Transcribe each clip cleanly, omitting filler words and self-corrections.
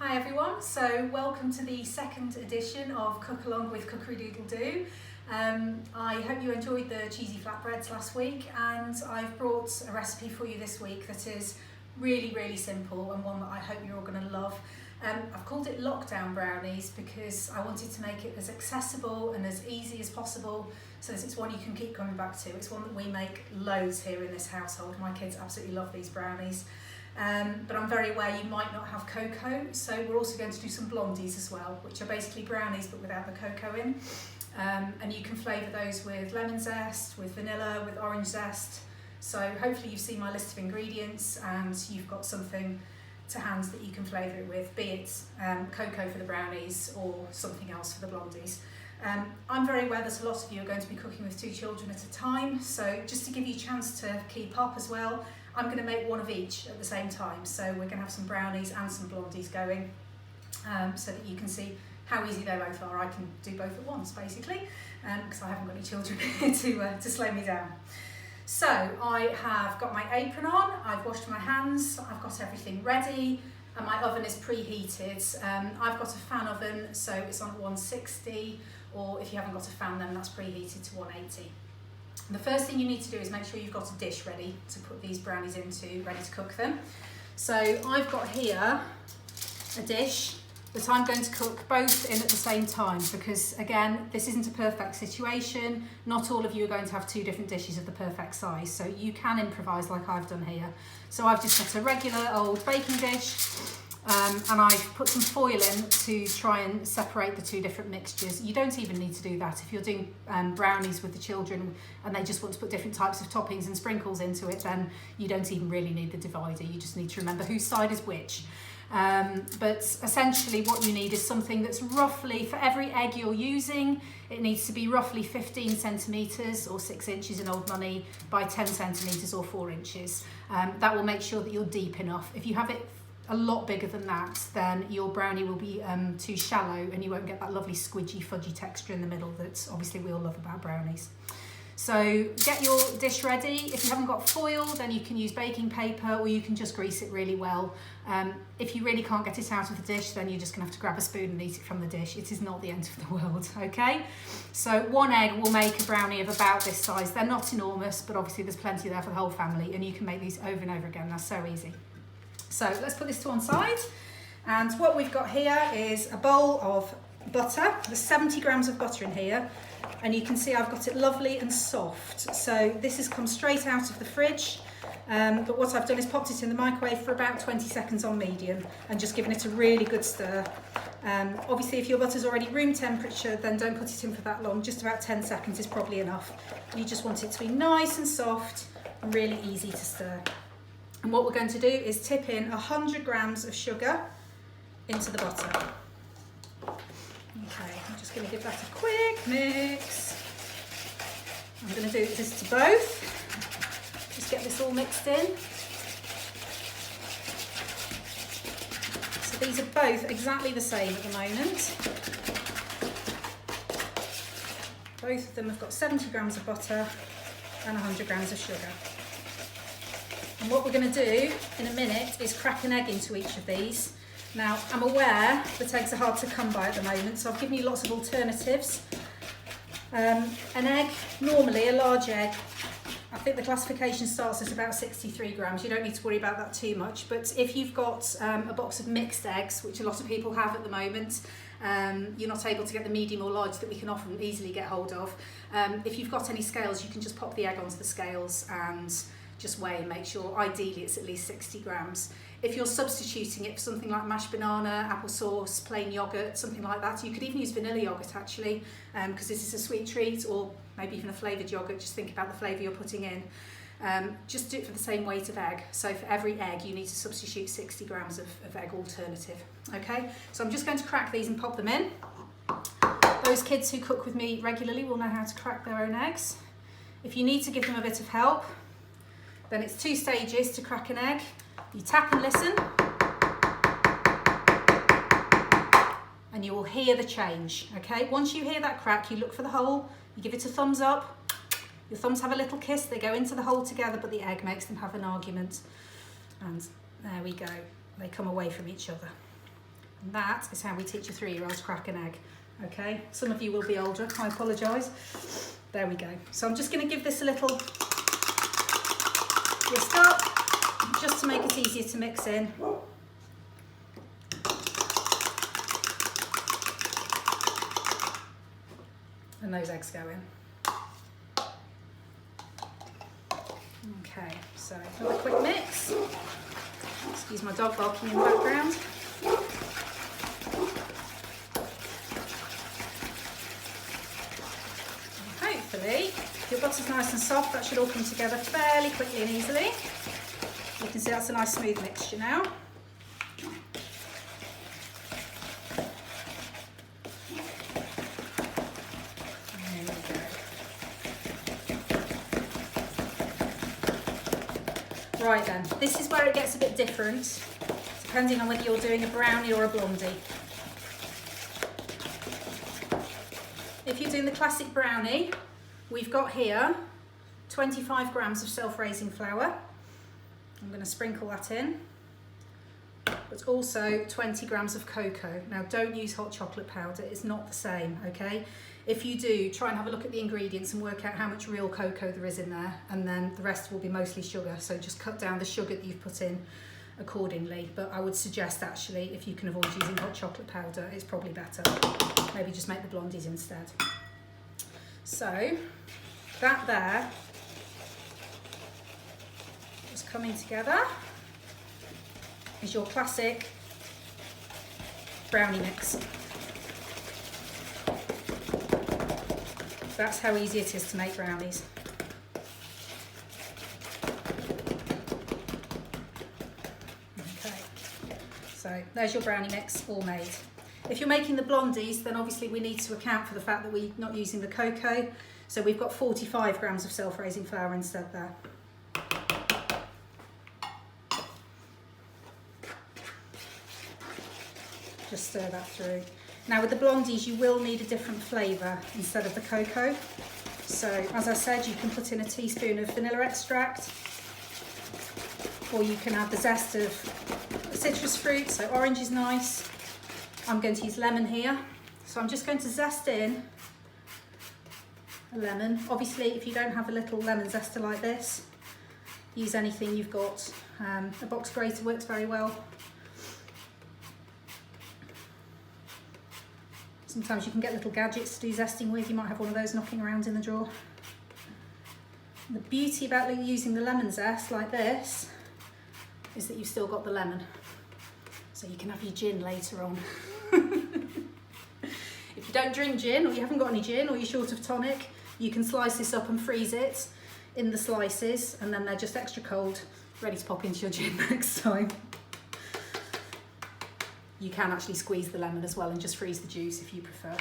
Hi everyone, so welcome to the second edition of Cookalong with Cookery Doodle Doo. I hope you enjoyed the cheesy flatbreads last week, and I've brought a recipe for you this week that is really simple and one that I hope you're all going to love. I've called it lockdown brownies because I wanted to make it as accessible and as easy as possible, so that it's one you can keep coming back to. It's one that we make loads here in this household. My kids absolutely love these brownies. But I'm very aware you might not have cocoa, so we're also going to do some blondies as well, which are basically brownies but without the cocoa in. And you can flavour those with lemon zest, with vanilla, with orange zest. So hopefully you've seen my list of ingredients and you've got something to hand that you can flavour it with, be it cocoa for the brownies or something else for the blondies. I'm very aware that a lot of you are going to be cooking with 2 children at a time, so just to give you a chance to keep up as well, I'm going to make one of each at the same time. So we're going to have some brownies and some blondies going, so that you can see how easy they both are. I can do both at once basically, because I haven't got any children here to slow me down. So I have got my apron on, I've washed my hands, I've got everything ready, and my oven is preheated. I've got a fan oven, so it's on at 160, or if you haven't got a fan then that's preheated to 180. The first thing you need to do is make sure you've got a dish ready to put these brownies into, ready to cook them. So I've got here a dish that I'm going to cook both in at the same time, because again, this isn't a perfect situation. Not all of you are going to have 2 different dishes of the perfect size, so you can improvise like I've done here. So I've just got a regular old baking dish, and I've put some foil in to try and separate the 2 different mixtures. You don't even need to do that if you're doing brownies with the children and they just want to put different types of toppings and sprinkles into it, then you don't even really need the divider. You just need to remember whose side is which. But essentially what you need is something that's roughly, for every egg you're using, it needs to be roughly 15 centimetres or 6 inches in old money by 10 centimetres or 4 inches. That will make sure that you're deep enough. If you have it a lot bigger than that, then your brownie will be too shallow and you won't get that lovely squidgy fudgy texture in the middle that obviously we all love about brownies. So get your dish ready. If you haven't got foil, then you can use baking paper, or you can just grease it really well. If you really can't get it out of the dish, then you're just gonna have to grab a spoon and eat it from the dish. It is not the end of the world, okay? So 1 egg will make a brownie of about this size. They're not enormous, but obviously there's plenty there for the whole family, and you can make these over and over again. They're so easy. So let's put this to one side. And what we've got here is a bowl of butter. There's 70 grams of butter in here. And you can see I've got it lovely and soft. So this has come straight out of the fridge. But what I've done is popped it in the microwave for about 20 seconds on medium and just given it a really good stir. Obviously, if your butter's already room temperature, then don't put it in for that long. Just about 10 seconds is probably enough. You just want it to be nice and soft and really easy to stir. And what we're going to do is tip in 100 grams of sugar into the butter. Okay, I'm just going to give that a quick mix. I'm going to do this to both. Just get this all mixed in. So these are both exactly the same at the moment. Both of them have got 70 grams of butter and 100 grams of sugar. And what we're going to do in a minute is crack an egg into each of these. Now, I'm aware that eggs are hard to come by at the moment, so I've given you lots of alternatives. An egg, normally a large egg, I think the classification starts at about 63 grams. You don't need to worry about that too much, but if you've got a box of mixed eggs, which a lot of people have at the moment, you're not able to get the medium or large that we can often easily get hold of. If you've got any scales, you can just pop the egg onto the scales and just weigh and make sure, ideally it's at least 60 grams. If you're substituting it for something like mashed banana, applesauce, plain yoghurt, something like that, you could even use vanilla yoghurt actually, because this is a sweet treat, or maybe even a flavoured yoghurt. Just think about the flavour you're putting in. Just do it for the same weight of egg. So for every egg you need to substitute 60 grams of egg alternative. Okay, so I'm just going to crack these and pop them in. Those kids who cook with me regularly will know how to crack their own eggs. If you need to give them a bit of help, then it's 2 stages to crack an egg. You tap and listen, and you will hear the change, okay? Once you hear that crack, you look for the hole, you give it a thumbs up, your thumbs have a little kiss, they go into the hole together, but the egg makes them have an argument. And there we go, they come away from each other. And that is how we teach a 3-year-old to crack an egg. Okay, some of you will be older, I apologise. There we go. So I'm just going to give this a little whisk up, just to make it easier to mix in. And those eggs go in. Okay, so another quick mix. Excuse my dog barking in the background. And hopefully, if your butter's nice and soft, that should all come together fairly quickly and easily. You can see that's a nice smooth mixture now. Right then, this is where it gets a bit different, depending on whether you're doing a brownie or a blondie. If you're doing the classic brownie, we've got here 25 grams of self-raising flour. I'm going to sprinkle that in, but also 20 grams of cocoa. Now don't use hot chocolate powder, it's not the same, okay? If you do, try and have a look at the ingredients and work out how much real cocoa there is in there, and then the rest will be mostly sugar, so just cut down the sugar that you've put in accordingly. But I would suggest actually, if you can avoid using hot chocolate powder, it's probably better. Maybe just make the blondies instead. So that there is coming together is your classic brownie mix. That's how easy it is to make brownies. Okay, so there's your brownie mix all made. If you're making the blondies, then obviously we need to account for the fact that we're not using the cocoa. So we've got 45 grams of self-raising flour instead there. Just stir that through. Now with the blondies, you will need a different flavour instead of the cocoa. So as I said, you can put in a teaspoon of vanilla extract, or you can add the zest of citrus fruit, so orange is nice. I'm going to use lemon here. So I'm just going to zest in a lemon. Obviously, if you don't have a little lemon zester like this, use anything you've got. A box grater works very well. Sometimes you can get little gadgets to do zesting with. You might have one of those knocking around in the drawer. The beauty about using the lemon zest like this is that you've still got the lemon. So you can have your gin later on. If you don't drink gin, or you haven't got any gin, or you're short of tonic, you can slice this up and freeze it in the slices, and then they're just extra cold, ready to pop into your gin next time. You can actually squeeze the lemon as well and just freeze the juice if you prefer.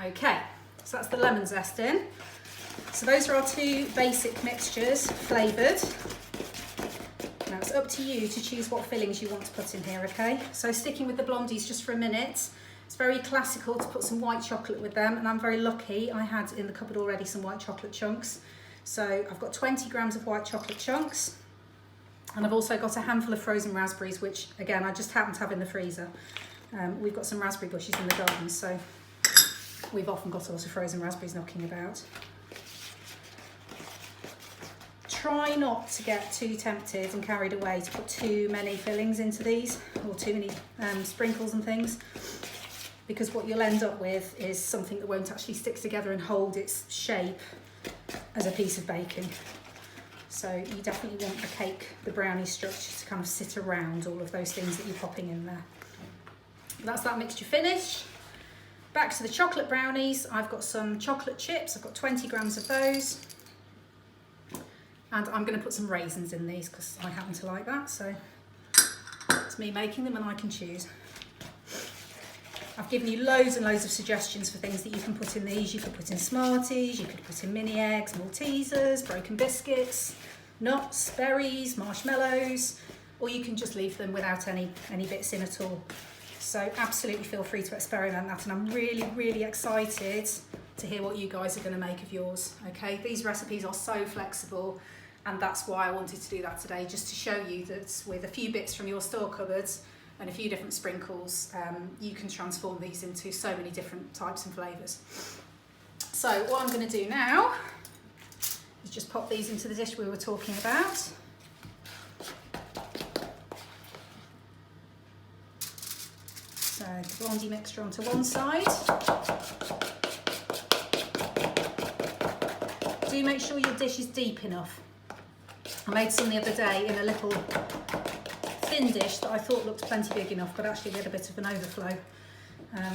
Okay, so that's the lemon zest in. So those are our two basic mixtures, flavoured. Now it's up to you to choose what fillings you want to put in here, okay? So sticking with the blondies just for a minute, it's very classical to put some white chocolate with them, and I'm very lucky, I had in the cupboard already some white chocolate chunks. So I've got 20 grams of white chocolate chunks. And I've also got a handful of frozen raspberries, which again, I just happen to have in the freezer. We've got some raspberry bushes in the garden, so we've often got lots of frozen raspberries knocking about. Try not to get too tempted and carried away to put too many fillings into these, or too many sprinkles and things, because what you'll end up with is something that won't actually stick together and hold its shape as a piece of baking. So you definitely want the cake, the brownie structure to kind of sit around all of those things that you're popping in there. That's that mixture finished. Back to the chocolate brownies. I've got some chocolate chips. I've got 20 grams of those. And I'm going to put some raisins in these because I happen to like that. So it's me making them and I can choose. I've given you loads and loads of suggestions for things that you can put in these. You could put in Smarties, you could put in mini eggs, Maltesers, broken biscuits, nuts, berries, marshmallows, or you can just leave them without any bits in at all. So absolutely feel free to experiment that, and I'm really, really excited to hear what you guys are going to make of yours. Okay, these recipes are so flexible, and that's why I wanted to do that today, just to show you that with a few bits from your store cupboards and a few different sprinkles, you can transform these into so many different types and flavours. So what I'm going to do now is just pop these into the dish we were talking about. So the Blondie mixture onto one side. Do make sure your dish is deep enough. I made some the other day in a little thin dish that I thought looked plenty big enough, but actually we had a bit of an overflow,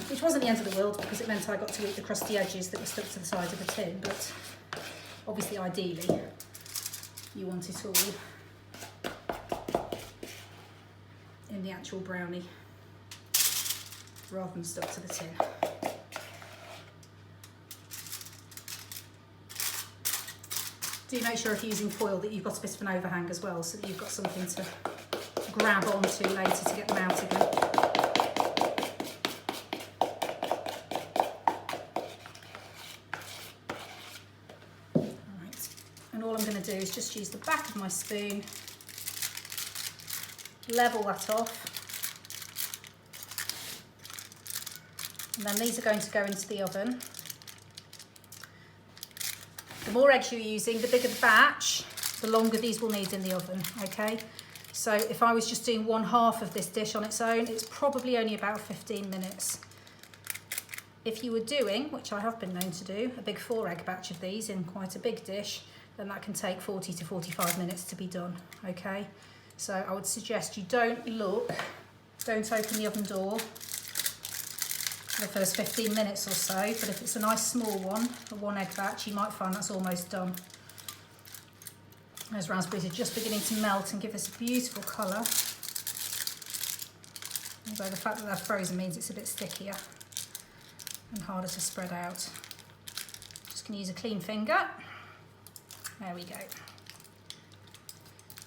which wasn't the end of the world because it meant I got to eat the crusty edges that were stuck to the side of the tin, but obviously ideally you want it all in the actual brownie rather than stuck to the tin. Do make sure if you're using foil that you've got a bit of an overhang as well, so that you've got something to grab onto later to get them out again. Alright, and all I'm going to do is just use the back of my spoon, level that off, and then these are going to go into the oven. The more eggs you're using, the bigger the batch, the longer these will need in the oven, okay? So if I was just doing 1/2 of this dish on its own, it's probably only about 15 minutes. If you were doing, which I have been known to do, a big 4-egg batch of these in quite a big dish, then that can take 40 to 45 minutes to be done, okay? So I would suggest you don't open the oven door for the first 15 minutes or so, but if it's a nice small one, a 1-egg batch, you might find that's almost done. Those raspberries are just beginning to melt and give us a beautiful colour. Although the fact that they're frozen means it's a bit stickier and harder to spread out. Just going to use a clean finger. There we go.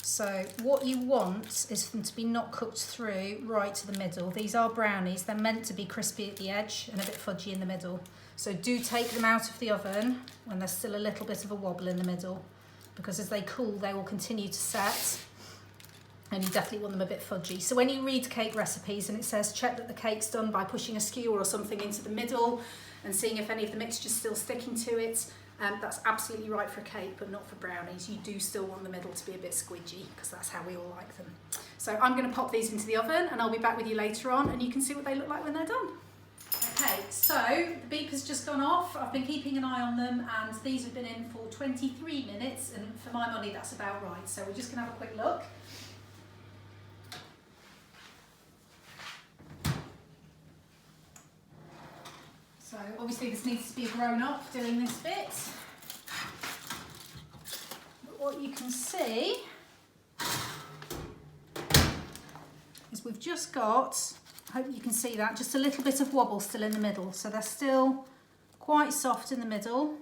So what you want is for them to be not cooked through right to the middle. These are brownies, they're meant to be crispy at the edge and a bit fudgy in the middle. So do take them out of the oven when there's still a little bit of a wobble in the middle, because as they cool they will continue to set and you definitely want them a bit fudgy. So when you read cake recipes and it says check that the cake's done by pushing a skewer or something into the middle and seeing if any of the mixture's still sticking to it, that's absolutely right for a cake, but not for brownies. You do still want the middle to be a bit squidgy because that's how we all like them. So I'm going to pop these into the oven and I'll be back with you later on and you can see what they look like when they're done. Okay, so the beep has just gone off. I've been keeping an eye on them and these have been in for 23 minutes and for my money that's about right. So we're just going to have a quick look. So obviously this needs to be a grown-up doing this bit. But what you can see is we've just got, I hope you can see that, just a little bit of wobble still in the middle. So they're still quite soft in the middle,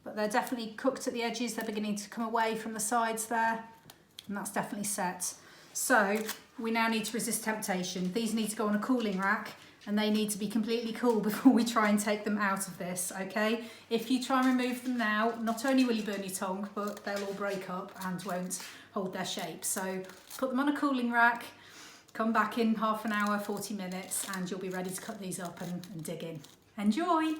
but they're definitely cooked at the edges. They're beginning to come away from the sides there, and that's definitely set. So we now need to resist temptation. These need to go on a cooling rack and they need to be completely cool before we try and take them out of this, okay? If you try and remove them now, not only will you burn your tongue, but they'll all break up and won't hold their shape. So put them on a cooling rack, come back in half an hour, 40 minutes, and you'll be ready to cut these up and dig in. Enjoy!